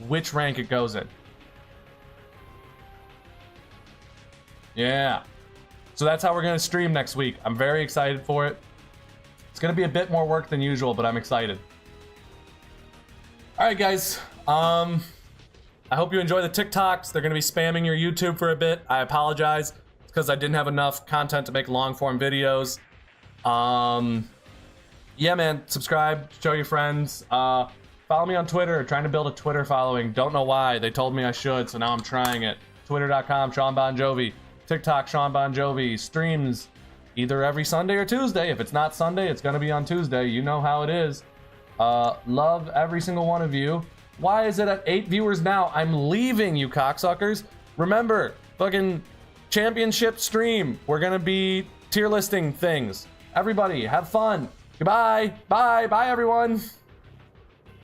which rank it goes in. Yeah. So that's how we're going to stream next week. I'm very excited for it. It's going to be a bit more work than usual, but I'm excited. All right, guys. I hope you enjoy the TikToks. They're going to be spamming your YouTube for a bit. I apologize. It's because I didn't have enough content to make long-form videos. Yeah, man, subscribe, show your friends. Follow me on Twitter, trying to build a Twitter following. Don't know why, they told me I should, so now I'm trying it. Twitter.com, Sean Bon Jovi. TikTok, Sean Bon Jovi. Streams either every Sunday or Tuesday. If it's not Sunday, it's gonna be on Tuesday. You know how it is. Love every single one of you. Why is it at 8 viewers now? I'm leaving, you cocksuckers. Remember, fucking championship stream. We're gonna be tier listing things. Everybody, have fun. Goodbye. Bye. Bye, everyone.